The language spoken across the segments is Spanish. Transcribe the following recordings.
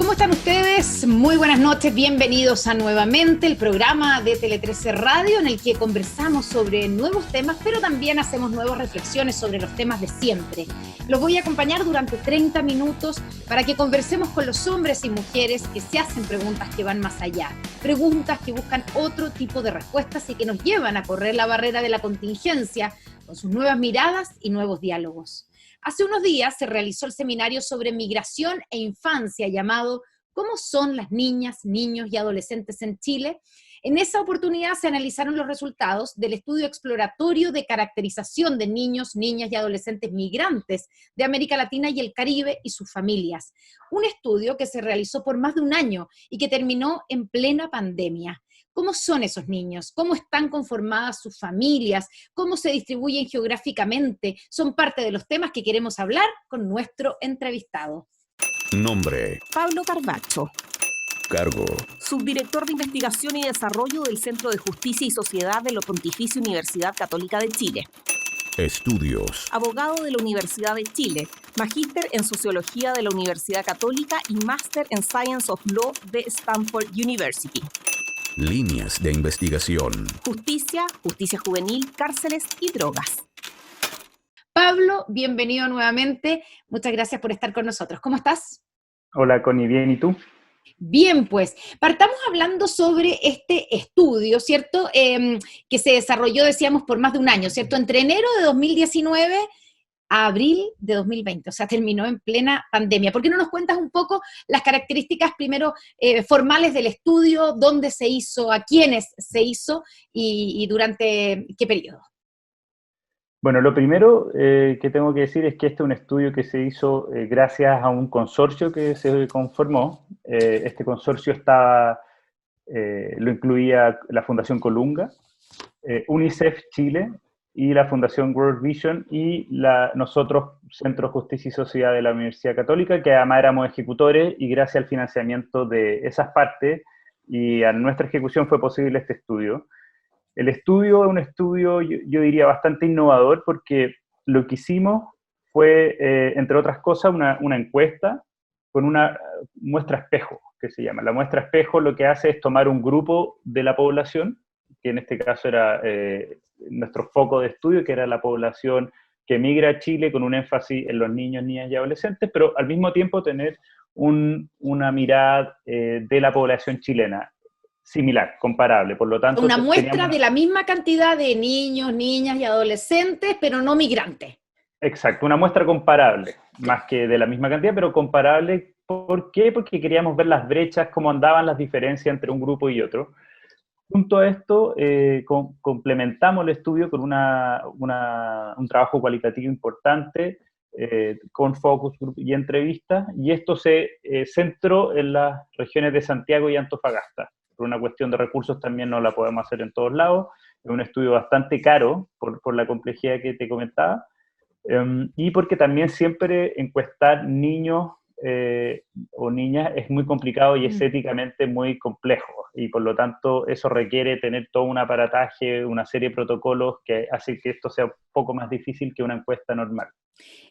¿Cómo están ustedes? Muy buenas noches, bienvenidos a nuevamente el programa de Tele13 Radio en el que conversamos sobre nuevos temas, pero también hacemos nuevas reflexiones sobre los temas de siempre. Los voy a acompañar durante 30 minutos para que conversemos con los hombres y mujeres que se hacen preguntas que van más allá, preguntas que buscan otro tipo de respuestas y que nos llevan a correr la barrera de la contingencia con sus nuevas miradas y nuevos diálogos. Hace unos días se realizó el seminario sobre migración e infancia llamado ¿Cómo son las niñas, niños y adolescentes en Chile? En esa oportunidad se analizaron los resultados del estudio exploratorio de caracterización de niños, niñas y adolescentes migrantes de América Latina y el Caribe y sus familias. Un estudio que se realizó por más de un año y que terminó en plena pandemia. ¿Cómo son esos niños? ¿Cómo están conformadas sus familias? ¿Cómo se distribuyen geográficamente? Son parte de los temas que queremos hablar con nuestro entrevistado. Nombre: Pablo Carvacho. Cargo: Subdirector de Investigación y Desarrollo del Centro de Justicia y Sociedad de la Pontificia Universidad Católica de Chile. Estudios: Abogado de la Universidad de Chile, magíster en Sociología de la Universidad Católica y máster en Science of Law de Stanford University. Líneas de investigación: Justicia, justicia juvenil, cárceles y drogas. Pablo, bienvenido nuevamente. Muchas gracias por estar con nosotros. ¿Cómo estás? Hola, Connie, ¿bien? ¿Y tú? Bien, pues, partamos hablando sobre este estudio, ¿cierto? Que se desarrolló, decíamos, por más de un año, ¿cierto? Entre enero de 2019 a abril de 2020, o sea, terminó en plena pandemia. ¿Por qué no nos cuentas un poco las características primero formales del estudio, dónde se hizo, a quiénes se hizo y durante qué periodo? Bueno, lo primero que tengo que decir es que este es un estudio que se hizo gracias a un consorcio que se conformó. Este consorcio lo incluía la Fundación Colunga, UNICEF Chile y la Fundación World Vision y nosotros, Centro Justicia y Sociedad de la Universidad Católica, que además éramos ejecutores y gracias al financiamiento de esas partes y a nuestra ejecución fue posible este estudio. El estudio es un estudio, yo diría, bastante innovador porque lo que hicimos fue, entre otras cosas, una encuesta con una muestra espejo, que se llama. La muestra espejo lo que hace es tomar un grupo de la población, que en este caso era nuestro foco de estudio, que era la población que migra a Chile con un énfasis en los niños, niñas y adolescentes, pero al mismo tiempo tener una mirada de la población chilena similar, comparable. Por lo tanto, una muestra de la misma cantidad de niños, niñas y adolescentes, pero no migrantes. Exacto, una muestra comparable, más que de la misma cantidad, pero comparable. ¿Por qué? Porque queríamos ver las brechas, cómo andaban las diferencias entre un grupo y otro. Junto a esto, complementamos el estudio con un trabajo cualitativo importante, con focus group y entrevistas, y esto se centró en las regiones de Santiago y Antofagasta. Por una cuestión de recursos también no la podemos hacer en todos lados, es un estudio bastante caro por la complejidad que te comentaba, y porque también siempre encuestar niños o niñas es muy complicado y es éticamente muy complejo, y por lo tanto eso requiere tener todo un aparataje, una serie de protocolos que hace que esto sea un poco más difícil que una encuesta normal.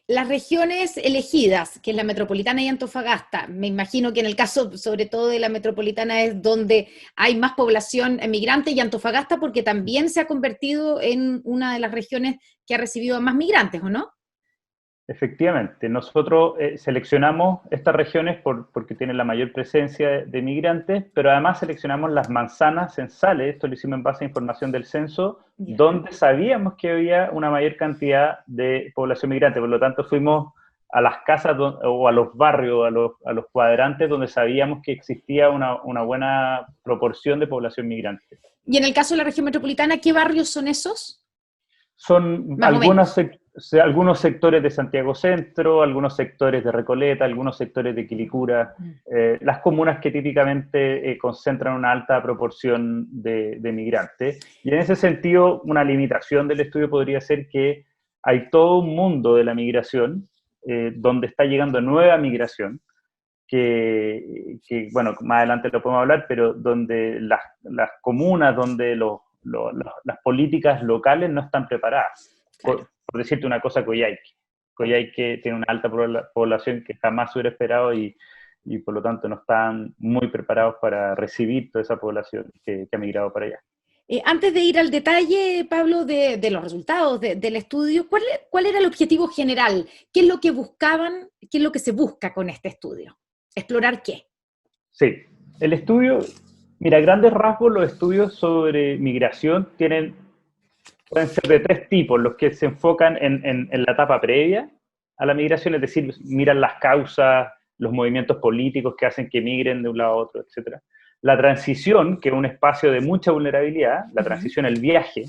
Las regiones elegidas, que es la metropolitana y Antofagasta, me imagino que en el caso sobre todo de la metropolitana es donde hay más población migrante, y Antofagasta porque también se ha convertido en una de las regiones que ha recibido a más migrantes, ¿o no? Efectivamente, nosotros seleccionamos estas regiones porque tienen la mayor presencia de migrantes, pero además seleccionamos las manzanas censales, esto lo hicimos en base a información del censo, donde sabíamos que había una mayor cantidad de población migrante, por lo tanto fuimos a las casas o a los barrios, a los cuadrantes donde sabíamos que existía una buena proporción de población migrante. Y en el caso de la región metropolitana, ¿qué barrios son esos? Son algunos sectores de Santiago Centro, algunos sectores de Recoleta, algunos sectores de Quilicura, las comunas que típicamente concentran una alta proporción de migrantes. Y en ese sentido, una limitación del estudio podría ser que hay todo un mundo de la migración, donde está llegando nueva migración, que, bueno, más adelante lo podemos hablar, pero donde las comunas, donde las políticas locales no están preparadas. Claro. Por decirte una cosa, Coyhaique. Coyhaique tiene una alta población que jamás hubiera esperado y y por lo tanto no estaban muy preparados para recibir toda esa población que ha migrado para allá. Antes de ir al detalle, Pablo, de los resultados del estudio, ¿cuál era el objetivo general? ¿Qué es lo que buscaban? ¿Qué es lo que se busca con este estudio? ¿Explorar qué? Sí, el estudio, mira, a grandes rasgos los estudios sobre migración pueden ser de tres tipos: los que se enfocan en la etapa previa a la migración, es decir, miran las causas, los movimientos políticos que hacen que migren de un lado a otro, etc. La transición, que es un espacio de mucha vulnerabilidad, la transición, el viaje,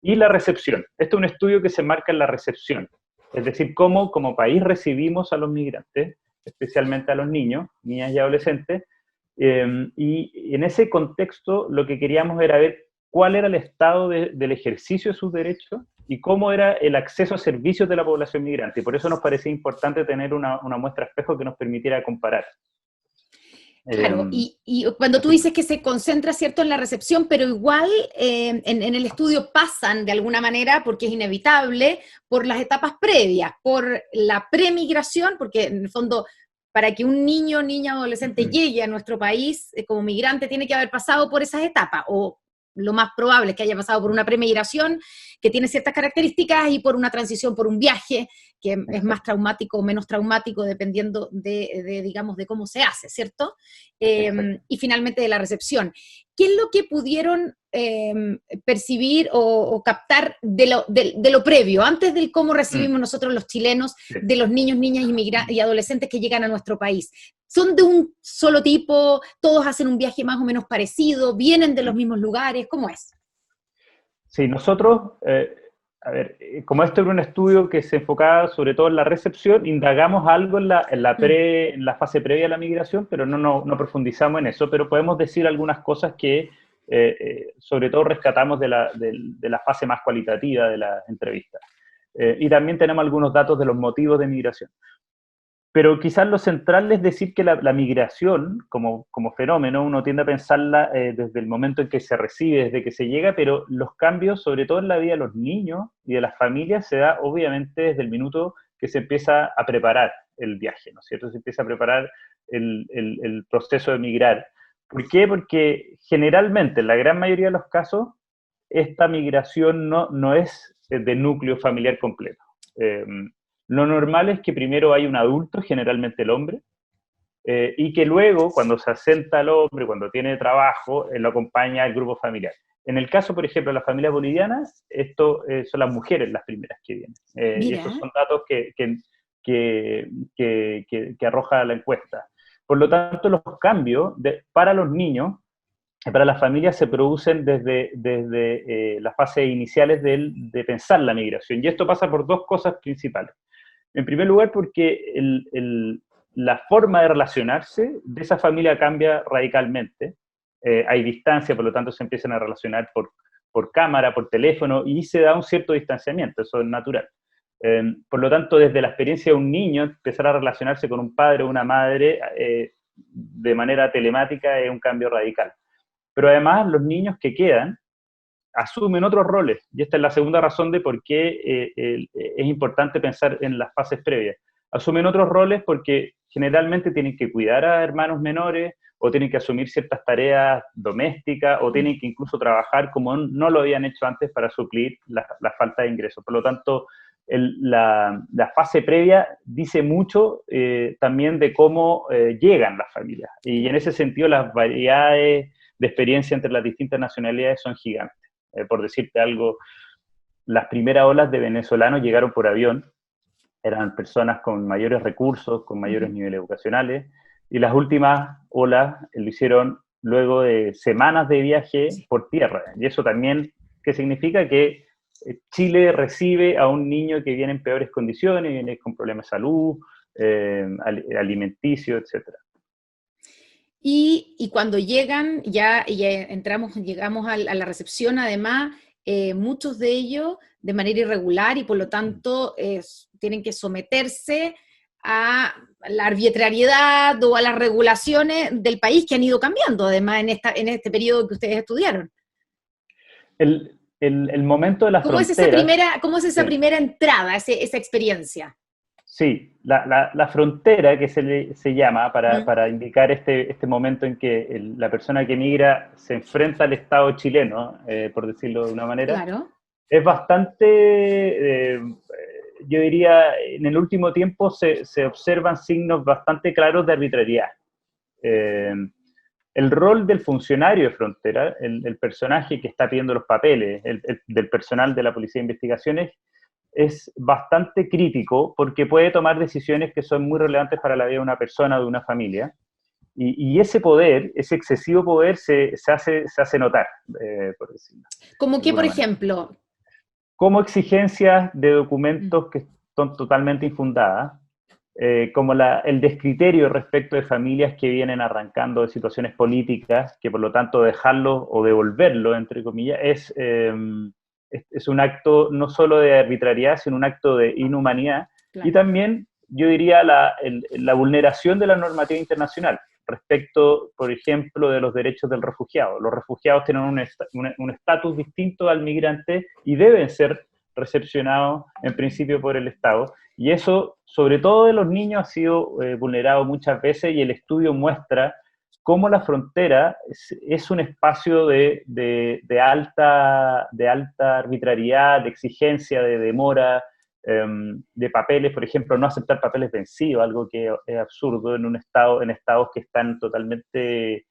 y la recepción. Este es un estudio que se marca en la recepción, es decir, cómo como país recibimos a los migrantes, especialmente a los niños, niñas y adolescentes, y en ese contexto lo que queríamos era ver cuál era el estado del ejercicio de sus derechos y cómo era el acceso a servicios de la población migrante. Y por eso nos parecía importante tener una muestra espejo que nos permitiera comparar. Claro, y cuando tú dices que se concentra, ¿cierto?, en la recepción, pero igual en el estudio pasan de alguna manera, porque es inevitable, por las etapas previas, por la premigración, porque en el fondo, para que un niño, niña o adolescente llegue a nuestro país como migrante, tiene que haber pasado por esas etapas, o lo más probable es que haya pasado por una premigración que tiene ciertas características y por una transición, por un viaje que es más traumático o menos traumático dependiendo digamos, de cómo se hace, ¿cierto? Y finalmente de la recepción. ¿Qué es lo que pudieron percibir o captar de lo previo, antes del cómo recibimos nosotros los chilenos, de los niños, niñas y adolescentes que llegan a nuestro país? ¿Son de un solo tipo? ¿Todos hacen un viaje más o menos parecido? ¿Vienen de los mismos lugares? ¿Cómo es? Sí, nosotros, como este era un estudio que se enfocaba sobre todo en la recepción, indagamos algo en la fase previa a la migración, pero no profundizamos en eso, pero podemos decir algunas cosas que sobre todo rescatamos de la fase más cualitativa de la entrevista. Y también tenemos algunos datos de los motivos de migración. Pero quizás lo central es decir que la migración, como fenómeno, uno tiende a pensarla desde el momento en que se recibe, desde que se llega, pero los cambios, sobre todo en la vida de los niños y de las familias, se da obviamente desde el minuto que se empieza a preparar el viaje, ¿no es cierto? Se empieza a preparar el proceso de migrar. ¿Por qué? Porque generalmente, en la gran mayoría de los casos, esta migración no es de núcleo familiar completo. Lo normal es que primero hay un adulto, generalmente el hombre, y que luego, cuando se asenta el hombre, cuando tiene trabajo, lo acompaña el grupo familiar. En el caso, por ejemplo, de las familias bolivianas, esto son las mujeres las primeras que vienen. Y estos son datos que arroja la encuesta. Por lo tanto, los cambios para los niños, para las familias, se producen desde las fases iniciales de pensar la migración. Y esto pasa por dos cosas principales. En primer lugar, porque la forma de relacionarse de esa familia cambia radicalmente. Hay distancia, por lo tanto se empiezan a relacionar por cámara, por teléfono, y se da un cierto distanciamiento, eso es natural. Por lo tanto, desde la experiencia de un niño, empezar a relacionarse con un padre o una madre de manera telemática es un cambio radical. Pero además, los niños que quedan asumen otros roles, y esta es la segunda razón de por qué es importante pensar en las fases previas. Asumen otros roles porque generalmente tienen que cuidar a hermanos menores, o tienen que asumir ciertas tareas domésticas, o tienen que incluso trabajar como no lo habían hecho antes para suplir la falta de ingresos. Por lo tanto, la fase previa dice mucho también de cómo llegan las familias, y en ese sentido las variedades de experiencia entre las distintas nacionalidades son gigantes. Por decirte algo, las primeras olas de venezolanos llegaron por avión, eran personas con mayores recursos, con mayores niveles educacionales, y las últimas olas lo hicieron luego de semanas de viaje por tierra. Y eso también, ¿qué significa? Que Chile recibe a un niño que viene en peores condiciones, viene con problemas de salud, alimenticio, etc. Y cuando llegan, ya llegamos a la recepción, además, muchos de ellos de manera irregular y por lo tanto tienen que someterse a la arbitrariedad o a las regulaciones del país que han ido cambiando, además, en este periodo que ustedes estudiaron. El momento de la frontera... ¿Cómo es esa primera entrada, esa experiencia? Sí, la frontera que se llama Mm. para indicar este momento en que la persona que migra se enfrenta al Estado chileno, por decirlo de una manera, Claro. es bastante, yo diría, en el último tiempo se observan signos bastante claros de arbitrariedad. Eh, el rol del funcionario de frontera, el personaje que está pidiendo los papeles, del personal de la Policía de Investigaciones, es bastante crítico porque puede tomar decisiones que son muy relevantes para la vida de una persona o de una familia. Y ese poder, ese excesivo poder, se hace notar, por decirlo Como de que, alguna por manera. ejemplo, Como exigencias de mm, documentos que son totalmente infundadas, como el descriterio respecto de familias que vienen arrancando de situaciones políticas, que por lo tanto dejarlo o devolverlo, entre comillas, es un acto no solo de arbitrariedad, sino un acto de inhumanidad, y claro. también, yo diría, la vulneración de la normativa internacional respecto, por ejemplo, de los derechos del refugiado. Los refugiados tienen un estatus distinto al migrante y deben ser recepcionados en principio por el Estado. Y eso, sobre todo de los niños, ha sido vulnerado muchas veces, y el estudio muestra cómo la frontera es un espacio de alta arbitrariedad, de exigencia, de demora, de papeles, por ejemplo, no aceptar papeles vencidos, algo que es absurdo en estados que están totalmente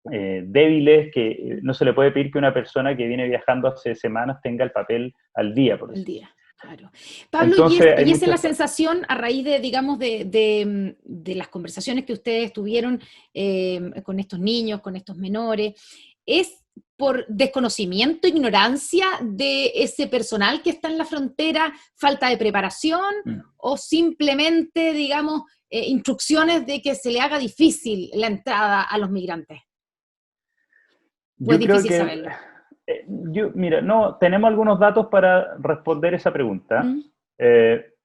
débiles, que no se le puede pedir que una persona que viene viajando hace semanas tenga el papel al día, por El decirlo. día, claro. Pablo, Entonces, hay y esa es la muchas. sensación a raíz de, digamos, de las conversaciones que ustedes tuvieron con estos niños, con estos menores. ¿Es por desconocimiento, ignorancia de ese personal que está en la frontera, falta de preparación, o simplemente, digamos, instrucciones de que se le haga difícil la entrada a los migrantes? Pues Yo creo difícil que, saberlo. mira, no, tenemos algunos datos para responder esa pregunta. ¿Mm?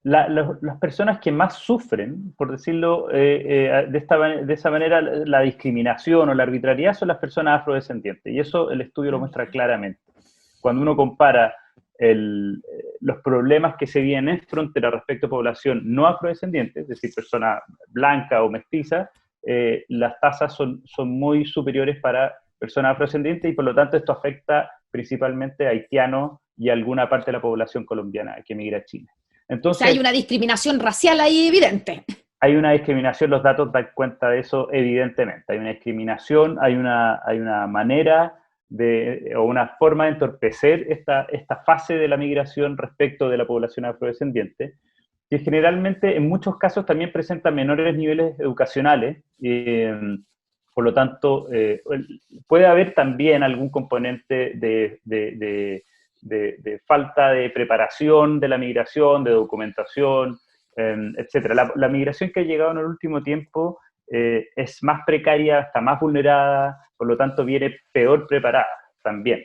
Las personas que más sufren, por decirlo de esa manera, la discriminación o la arbitrariedad son las personas afrodescendientes, y eso el estudio lo Ah, muestra mira. claramente. Cuando uno compara los problemas que se vienen en frontera respecto a población no afrodescendiente, es decir, personas blancas o mestizas, las tasas son muy superiores para personas afrodescendientes, y por lo tanto esto afecta principalmente a haitianos y a alguna parte de la población colombiana que emigra a Chile. O sea, hay Entonces, una discriminación racial ahí evidente. hay una discriminación, los datos dan cuenta de eso evidentemente. Hay una discriminación, hay una manera o una forma de entorpecer esta fase de la migración respecto de la población afrodescendiente, que generalmente en muchos casos también presenta menores niveles educacionales. Por lo tanto, puede haber también algún componente de falta de preparación de la migración, de documentación, etcétera. La migración que ha llegado en el último tiempo es más precaria, está más vulnerada, por lo tanto viene peor preparada también.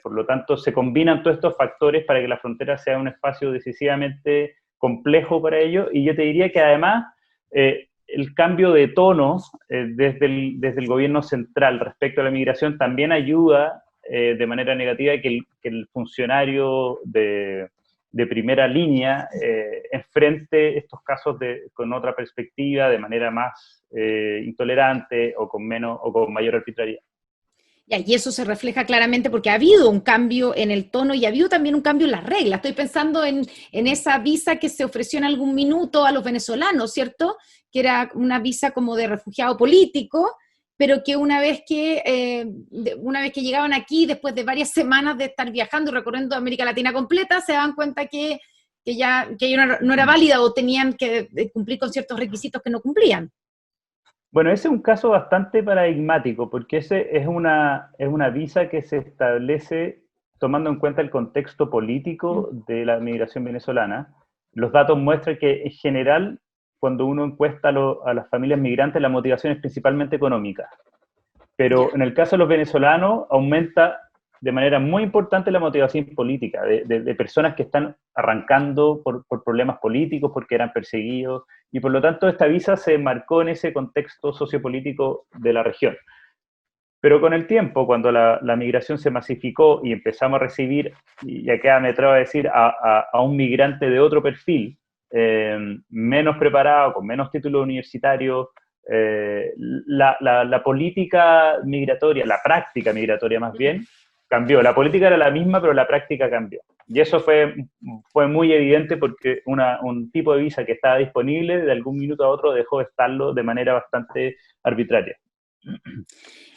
Por lo tanto, se combinan todos estos factores para que la frontera sea un espacio decisivamente complejo para ello, y yo te diría que además el cambio de tono desde el gobierno central respecto a la migración también ayuda de manera negativa que el funcionario de primera línea enfrente estos casos con otra perspectiva, de manera más intolerante o con mayor arbitrariedad. Y eso se refleja claramente porque ha habido un cambio en el tono y ha habido también un cambio en las reglas. Estoy pensando en esa visa que se ofreció en algún minuto a los venezolanos, ¿cierto? Que era una visa como de refugiado político, pero que una vez que llegaban aquí, después de varias semanas de estar viajando y recorriendo América Latina completa, se daban cuenta que ya no era válida, o tenían que cumplir con ciertos requisitos que no cumplían. Bueno, ese es un caso bastante paradigmático, porque ese es una visa que se establece tomando en cuenta el contexto político de la migración venezolana. Los datos muestran que, en general, cuando uno encuesta a las familias migrantes, la motivación es principalmente económica. Pero Ya. en el caso de los venezolanos, aumenta de manera muy importante la motivación política, de personas que están arrancando por problemas políticos, porque eran perseguidos, y por lo tanto esta visa se enmarcó en ese contexto sociopolítico de la región. Pero con el tiempo, cuando la migración se masificó y empezamos a recibir, y acá me atrevo a decir, a un migrante de otro perfil, menos preparados, con menos títulos universitarios. La política migratoria, la práctica migratoria más bien, cambió. La política era la misma, pero la práctica cambió. Y eso fue muy evidente porque un tipo de visa que estaba disponible, de algún minuto a otro dejó de estarlo de manera bastante arbitraria.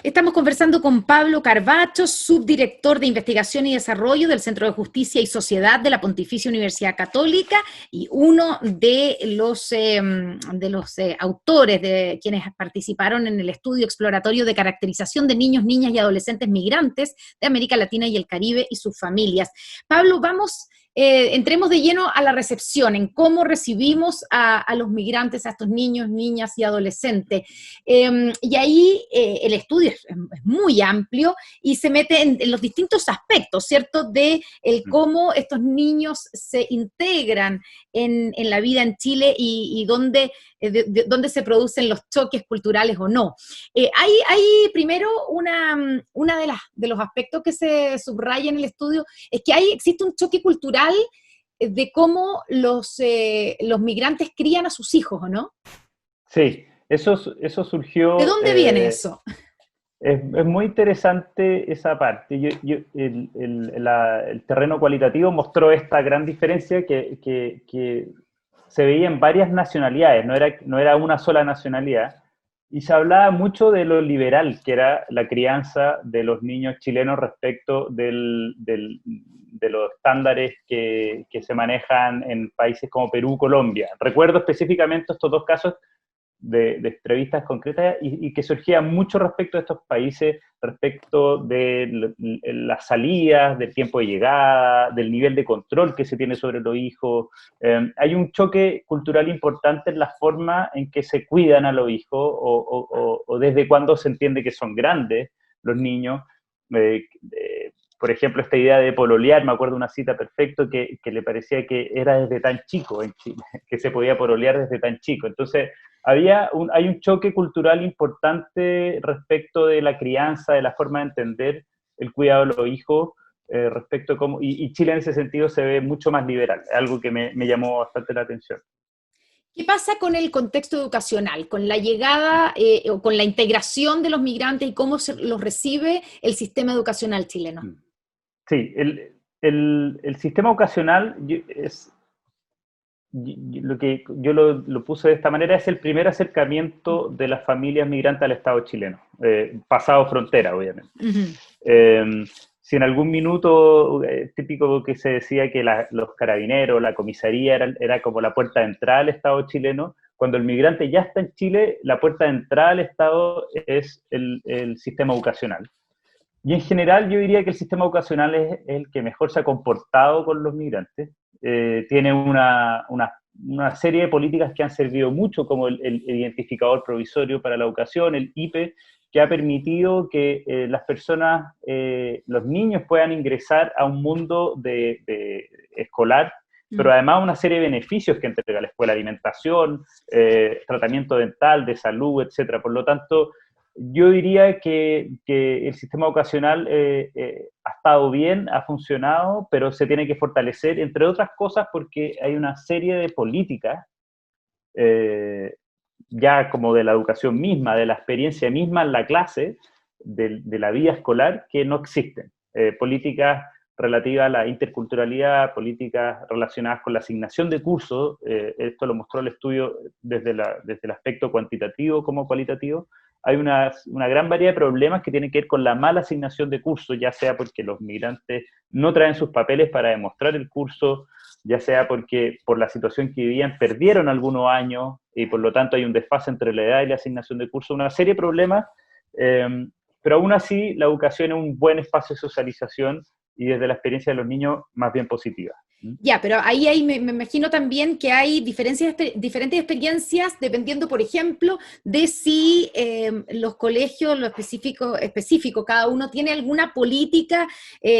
Estamos conversando con Pablo Carvacho, subdirector de Investigación y Desarrollo del Centro de Justicia y Sociedad de la Pontificia Universidad Católica y uno de los autores de quienes participaron en el estudio exploratorio de caracterización de niños, niñas y adolescentes migrantes de América Latina y el Caribe y sus familias. Pablo, entremos de lleno a la recepción, en cómo recibimos a los migrantes, a estos niños, niñas y adolescentes. Y ahí el estudio es muy amplio y se mete en los distintos aspectos, ¿cierto?, de cómo estos niños se integran en la vida en Chile y dónde se producen los choques culturales o no. Hay primero una de los aspectos que se subraya en el estudio, es que existe un choque cultural de cómo los migrantes crían a sus hijos, ¿o no? Sí, eso surgió... ¿De dónde viene eso? Es muy interesante esa parte. El terreno cualitativo mostró esta gran diferencia que se veía en varias nacionalidades, no era una sola nacionalidad, y se hablaba mucho de lo liberal que era la crianza de los niños chilenos respecto de los estándares que se manejan en países como Perú, Colombia. Recuerdo específicamente estos dos casos de entrevistas concretas y que surgía mucho respecto de estos países, respecto de las salidas, del tiempo de llegada, del nivel de control que se tiene sobre los hijos. Hay un choque cultural importante en la forma en que se cuidan a los hijos o desde cuándo se entiende que son grandes los niños. Por ejemplo, esta idea de pololear, me acuerdo una cita perfecto que le parecía que era desde tan chico en Chile, que se podía pololear desde tan chico. Entonces, hay un choque cultural importante respecto de la crianza, de la forma de entender el cuidado de los hijos, respecto a cómo, y Chile en ese sentido se ve mucho más liberal, algo que me llamó bastante la atención. ¿Qué pasa con el contexto educacional, con la llegada o con la integración de los migrantes y cómo los recibe el sistema educacional chileno? Sí, el sistema educacional es... Lo que yo lo puse de esta manera, es el primer acercamiento de las familias migrantes al Estado chileno, pasado frontera, obviamente. Si en algún minuto típico que se decía que los carabineros, la comisaría era como la puerta de entrada al Estado chileno, cuando el migrante ya está en Chile, la puerta de entrada al Estado es el sistema educacional. Y en general yo diría que el sistema educacional es el que mejor se ha comportado con los migrantes. Tiene una serie de políticas que han servido mucho, como el identificador provisorio para la educación, el IPE, que ha permitido que las personas, los niños puedan ingresar a un mundo escolar, pero además una serie de beneficios que entrega la escuela: alimentación, tratamiento dental, de salud, etc. Por lo tanto, yo diría que el sistema educacional ha estado bien, ha funcionado, pero se tiene que fortalecer, entre otras cosas, porque hay una serie de políticas, ya como de la educación misma, de la experiencia misma en la clase, de la vida escolar, que no existen. Políticas relativas a la interculturalidad, políticas relacionadas con la asignación de cursos, esto lo mostró el estudio desde el aspecto cuantitativo como cualitativo. Hay una gran variedad de problemas que tienen que ver con la mala asignación de cursos, ya sea porque los migrantes no traen sus papeles para demostrar el curso, ya sea porque por la situación que vivían perdieron algunos años y por lo tanto hay un desfase entre la edad y la asignación de cursos, una serie de problemas, pero aún así la educación es un buen espacio de socialización y desde la experiencia de los niños más bien positiva. Ya, pero ahí me imagino también que hay diferentes experiencias dependiendo, por ejemplo, de si los colegios, lo específico, cada uno tiene alguna política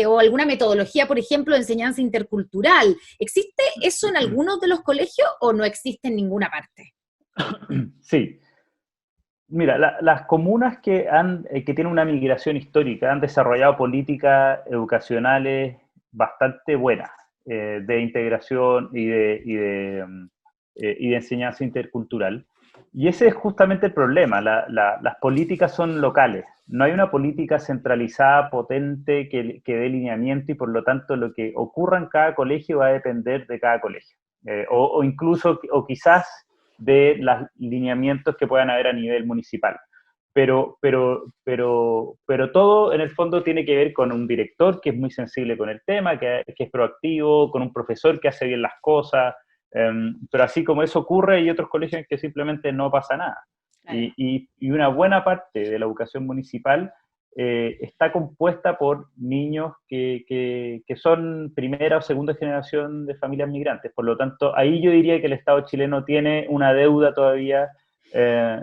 o alguna metodología, por ejemplo, de enseñanza intercultural. ¿Existe eso en algunos de los colegios o no existe en ninguna parte? Sí. Mira, las comunas que tienen una migración histórica han desarrollado políticas educacionales bastante buenas, de integración y de y de enseñanza intercultural. Y ese es justamente el problema, las políticas son locales, no hay una política centralizada, potente, que dé lineamiento, y por lo tanto lo que ocurra en cada colegio va a depender de cada colegio, o incluso, o quizás de los lineamientos que puedan haber a nivel municipal. Pero todo en el fondo tiene que ver con un director que es muy sensible con el tema, que es proactivo, con un profesor que hace bien las cosas, pero así como eso ocurre, hay otros colegios en que simplemente no pasa nada. Claro. Y una buena parte de la educación municipal está compuesta por niños que son primera o segunda generación de familias migrantes. Por lo tanto, ahí yo diría que el Estado chileno tiene una deuda todavía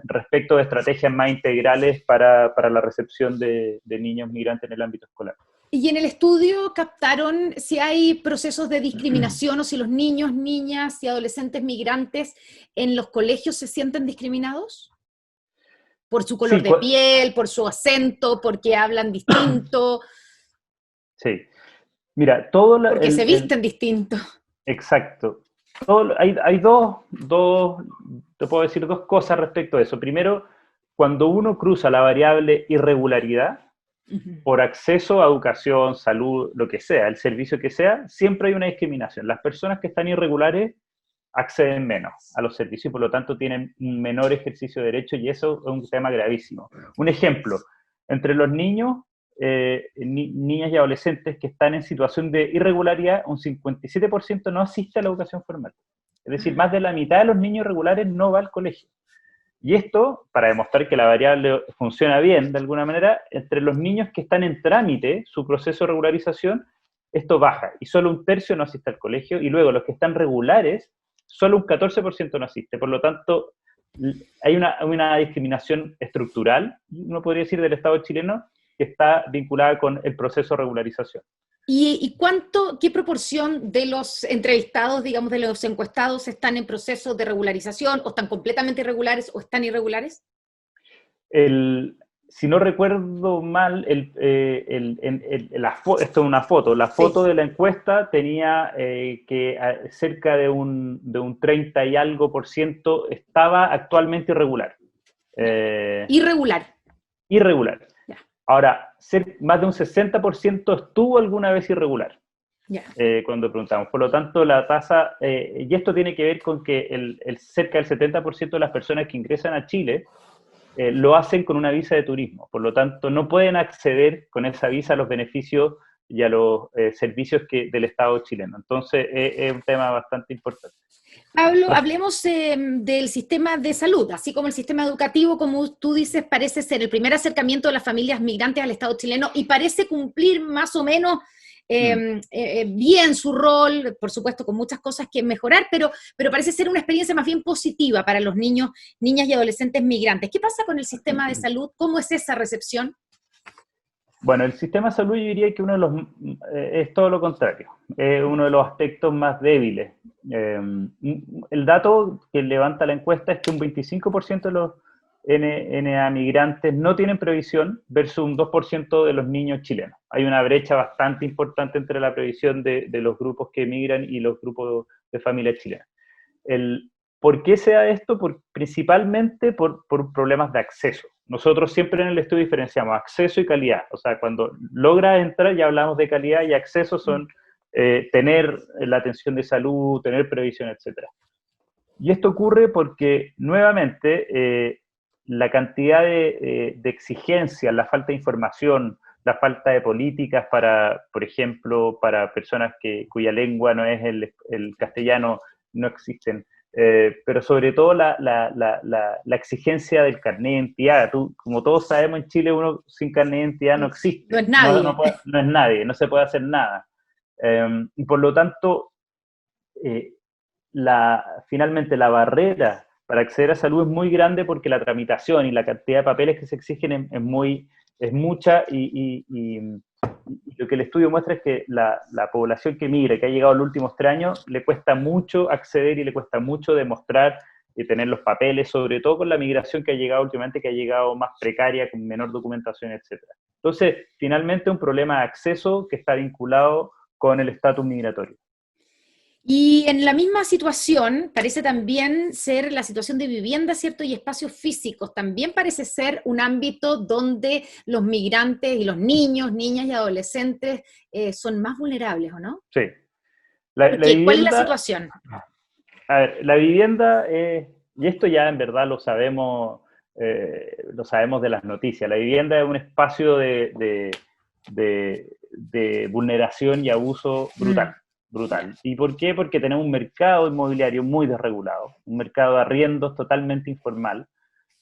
respecto de estrategias más integrales para la recepción de niños migrantes en el ámbito escolar. Y en el estudio captaron si hay procesos de discriminación o si los niños, niñas y adolescentes migrantes en los colegios se sienten discriminados por su color de piel, por su acento, porque hablan distinto. Sí. Mira, todo porque se visten distinto. Exacto. Hay te puedo decir dos cosas respecto a eso. Primero, cuando uno cruza la variable irregularidad, por acceso a educación, salud, lo que sea, el servicio que sea, siempre hay una discriminación. Las personas que están irregulares acceden menos a los servicios y por lo tanto tienen un menor ejercicio de derechos, y eso es un tema gravísimo. Un ejemplo, entre los niños, niñas y adolescentes que están en situación de irregularidad, un 57% no asiste a la educación formal. Es decir, más de la mitad de los niños irregulares no va al colegio. Y esto, para demostrar que la variable funciona bien, de alguna manera, entre los niños que están en trámite, su proceso de regularización, esto baja, y solo un tercio no asiste al colegio, y luego los que están regulares, solo un 14% no asiste. Por lo tanto, hay una discriminación estructural, uno podría decir, del Estado chileno, que está vinculada con el proceso de regularización. ¿Y qué proporción de los entrevistados, digamos, de los encuestados, están en proceso de regularización, o están completamente irregulares, o están irregulares? Si no recuerdo mal, esto es una foto. La foto de la encuesta tenía que cerca de un 30 y algo % estaba actualmente irregular. Irregular. Irregular. Ya. Ahora, más de un 60% estuvo alguna vez irregular. Ya. Cuando preguntamos. Por lo tanto, la tasa, y esto tiene que ver con que cerca del 70% de las personas que ingresan a Chile lo hacen con una visa de turismo. Por lo tanto, no pueden acceder con esa visa a los beneficios y a los servicios del Estado chileno. Entonces, es un tema bastante importante. Pablo, hablemos del sistema de salud, así como el sistema educativo, como tú dices, parece ser el primer acercamiento de las familias migrantes al Estado chileno y parece cumplir más o menos bien su rol, por supuesto con muchas cosas que mejorar, pero parece ser una experiencia más bien positiva para los niños, niñas y adolescentes migrantes. ¿Qué pasa con el sistema de salud? ¿Cómo es esa recepción? Bueno, el sistema de salud yo diría que es todo lo contrario, es uno de los aspectos más débiles. El dato que levanta la encuesta es que un 25% de los NA migrantes no tienen previsión versus un 2% de los niños chilenos. Hay una brecha bastante importante entre la previsión de los grupos que emigran y los grupos de familias chilenas. ¿Por qué se da esto? Principalmente por problemas de acceso. Nosotros siempre en el estudio diferenciamos acceso y calidad. O sea, cuando logra entrar ya hablamos de calidad, y acceso son tener la atención de salud, tener previsión, etc. Y esto ocurre porque, nuevamente, la cantidad de exigencias, la falta de información, la falta de políticas para, por ejemplo, para personas cuya lengua no es el castellano, no existen. Pero sobre todo la exigencia del carnet de identidad. Como todos sabemos, en Chile uno sin carnet de identidad no existe. No es nadie. No es nadie, no se puede hacer nada. Y por lo tanto, finalmente la barrera para acceder a salud es muy grande porque la tramitación y la cantidad de papeles que se exigen es mucha, y lo que el estudio muestra es que la población que migra, que ha llegado en los últimos 3 años, le cuesta mucho acceder y le cuesta mucho demostrar y tener los papeles, sobre todo con la migración que ha llegado últimamente, que ha llegado más precaria, con menor documentación, etc. Entonces, finalmente un problema de acceso que está vinculado con el estatus migratorio. Y en la misma situación parece también ser la situación de vivienda, ¿cierto? Y espacios físicos. También parece ser un ámbito donde los migrantes y los niños, niñas y adolescentes son más vulnerables, ¿o no? Sí. ¿Por La qué? ¿Cuál es la vivienda, situación? a ver, la vivienda es, y esto ya en verdad lo sabemos de las noticias, la vivienda es un espacio de vulneración y abuso brutal, Mm, ya, brutal. ¿Y por qué? Porque tenemos un mercado inmobiliario muy desregulado, un mercado de arriendos totalmente informal.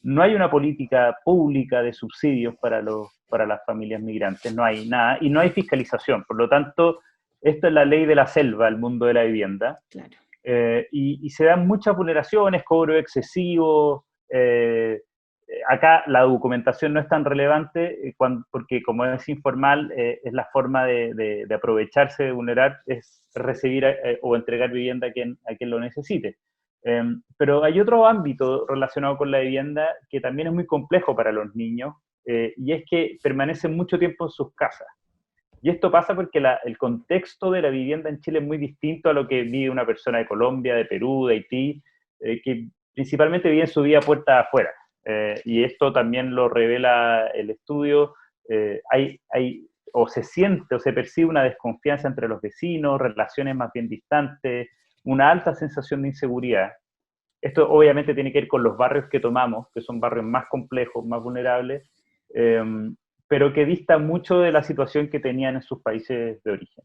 No hay una política pública de subsidios para las familias migrantes, no hay nada, y no hay fiscalización. Por lo tanto, esto es la ley de la selva, el mundo de la vivienda, claro. y se dan muchas vulneraciones, cobro excesivo. Acá la documentación no es tan relevante porque como es informal, es la forma de aprovecharse, de vulnerar, es recibir o entregar vivienda a quien lo necesite. Pero hay otro ámbito relacionado con la vivienda que también es muy complejo para los niños, y es que permanecen mucho tiempo en sus casas. Y esto pasa porque el contexto de la vivienda en Chile es muy distinto a lo que vive una persona de Colombia, de Perú, de Haití, que principalmente vive su vida puerta afuera. Y esto también lo revela el estudio. O se siente o se percibe una desconfianza entre los vecinos, relaciones más bien distantes, una alta sensación de inseguridad. Esto obviamente tiene que ver con los barrios que tomamos, que son barrios más complejos, más vulnerables, eh, pero que distan mucho de la situación que tenían en sus países de origen.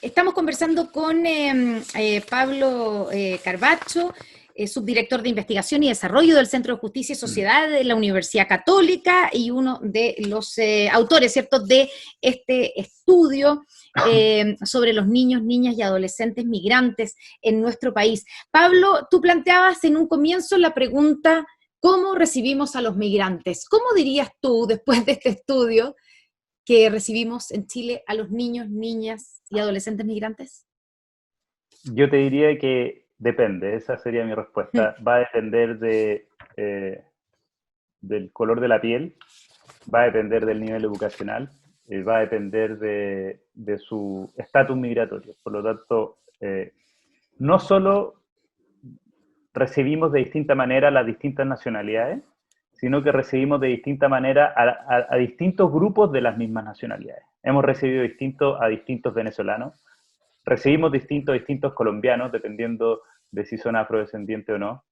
Estamos conversando con Pablo Carbacho, subdirector de Investigación y Desarrollo del Centro de Justicia y Sociedad de la Universidad Católica y uno de los autores, ¿cierto?, de este estudio sobre los niños, niñas y adolescentes migrantes en nuestro país. Pablo, tú planteabas en un comienzo la pregunta, ¿cómo recibimos a los migrantes? ¿Cómo dirías tú, después de este estudio, que recibimos en Chile a los niños, niñas y adolescentes migrantes? Yo te diría que depende, esa sería mi respuesta. Va a depender del color de la piel, va a depender del nivel educacional, va a depender de su estatus migratorio. Por lo tanto, no solo recibimos de distinta manera las distintas nacionalidades, sino que recibimos de distinta manera a distintos grupos de las mismas nacionalidades. Hemos recibido a distintos venezolanos, recibimos a distintos colombianos, dependiendo de si son afrodescendientes o no.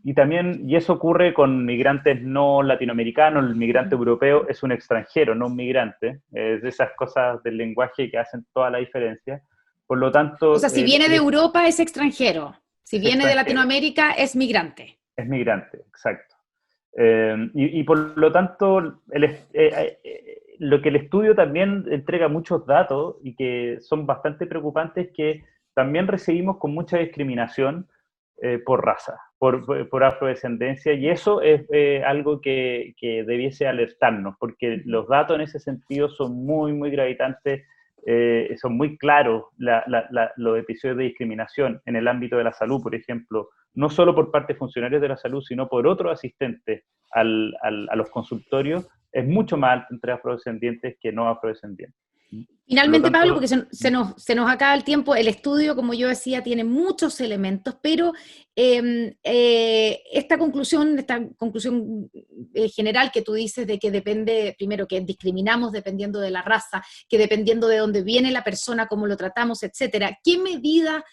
Y eso ocurre con migrantes no latinoamericanos. El migrante europeo es un extranjero, no un migrante. Es de esas cosas del lenguaje que hacen toda la diferencia. Por lo O tanto, sea, si viene de Europa es extranjero, si es viene de extranjero, Latinoamérica es migrante. es migrante, exacto. Y por lo tanto, lo que el estudio también entrega muchos datos y que son bastante preocupantes, que también recibimos con mucha discriminación por raza, por afrodescendencia, y eso es algo que debiese alertarnos, porque los datos en ese sentido son muy, muy gravitantes, son muy claros los episodios de discriminación en el ámbito de la salud, por ejemplo, no solo por parte de funcionarios de la salud, sino por otros asistentes a los consultorios, es mucho más alto entre afrodescendientes que no afrodescendientes. Por lo Finalmente, Pablo, tanto, porque se nos acaba el tiempo, el estudio, como yo decía, tiene muchos elementos, pero esta conclusión general que tú dices de que depende, primero, que discriminamos dependiendo de la raza, que dependiendo de dónde viene la persona, cómo lo tratamos, etcétera, ¿qué medidas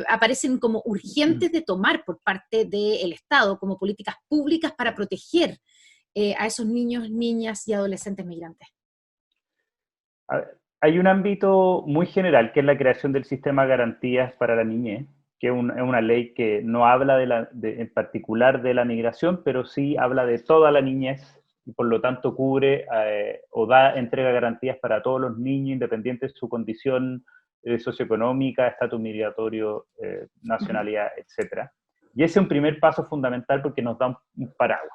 aparecen como urgentes de tomar por parte del Estado como políticas públicas para proteger a esos niños, niñas y adolescentes migrantes? hay un ámbito muy general, que es la creación del sistema de garantías para la niñez, que es una ley que no habla en particular de la migración, pero sí habla de toda la niñez, y por lo tanto cubre entrega garantías para todos los niños, independientes de su condición socioeconómica, estatus migratorio, nacionalidad, etc. Y ese es un primer paso fundamental porque nos da un paraguas.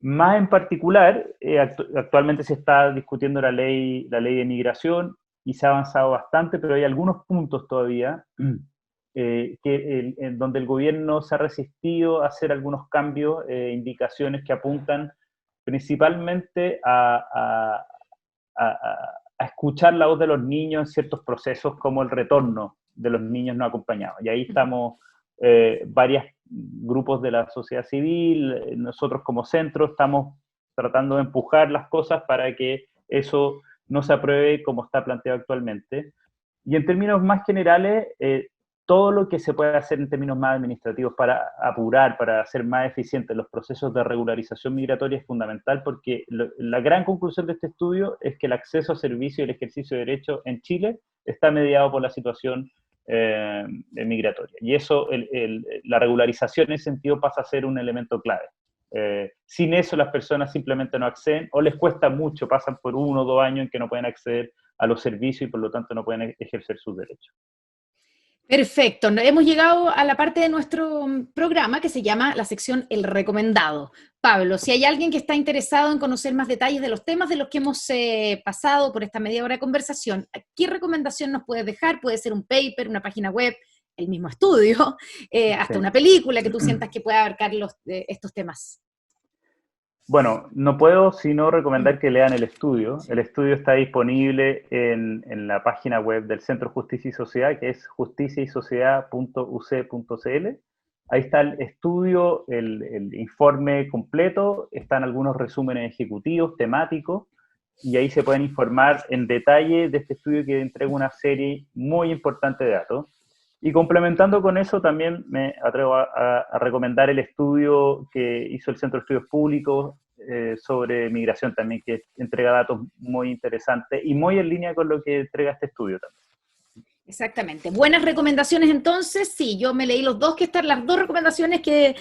Más en particular, actualmente se está discutiendo la ley de migración y se ha avanzado bastante, pero hay algunos puntos todavía en donde el gobierno se ha resistido a hacer algunos cambios, indicaciones que apuntan principalmente a escuchar la voz de los niños en ciertos procesos como el retorno de los niños no acompañados. Y ahí estamos varios grupos de la sociedad civil, nosotros como centro estamos tratando de empujar las cosas para que eso no se apruebe como está planteado actualmente. Y en términos más generales, todo lo que se puede hacer en términos más administrativos para apurar, para hacer más eficientes los procesos de regularización migratoria es fundamental, porque la gran conclusión de este estudio es que el acceso a servicios y el ejercicio de derechos en Chile está mediado por la situación migratoria. Y eso, la regularización en ese sentido pasa a ser un elemento clave. Sin eso las personas simplemente no acceden o les cuesta mucho, pasan por 1 o 2 años en que no pueden acceder a los servicios y por lo tanto no pueden ejercer sus derechos. Perfecto. Hemos llegado a la parte de nuestro programa que se llama la sección El Recomendado. Pablo, si hay alguien que está interesado en conocer más detalles de los temas de los que hemos pasado por esta media hora de conversación, ¿qué recomendación nos puedes dejar? Puede ser un paper, una página web, el mismo estudio, hasta una película que tú sientas que pueda abarcar estos temas. Bueno, no puedo sino recomendar que lean el estudio. El estudio está disponible en la página web del Centro Justicia y Sociedad, que es justiciaysociedad.uc.cl. Ahí está el estudio, el informe completo, están algunos resúmenes ejecutivos, temáticos, y ahí se pueden informar en detalle de este estudio que entrega una serie muy importante de datos. Y complementando con eso, también me atrevo a recomendar el estudio que hizo el Centro de Estudios Públicos sobre migración también, que entrega datos muy interesantes y muy en línea con lo que entrega este estudio también. Exactamente. Buenas recomendaciones entonces. Sí, yo me leí las dos recomendaciones que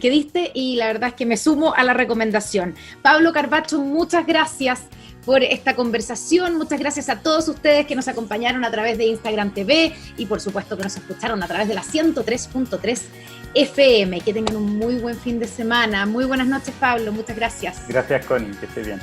diste y la verdad es que me sumo a la recomendación. Pablo Carvacho, muchas gracias por esta conversación. Muchas gracias a todos ustedes que nos acompañaron a través de Instagram TV y por supuesto que nos escucharon a través de la 103.3 FM. Que tengan un muy buen fin de semana. Muy buenas noches, Pablo. Muchas gracias. Gracias, Connie. Que esté bien.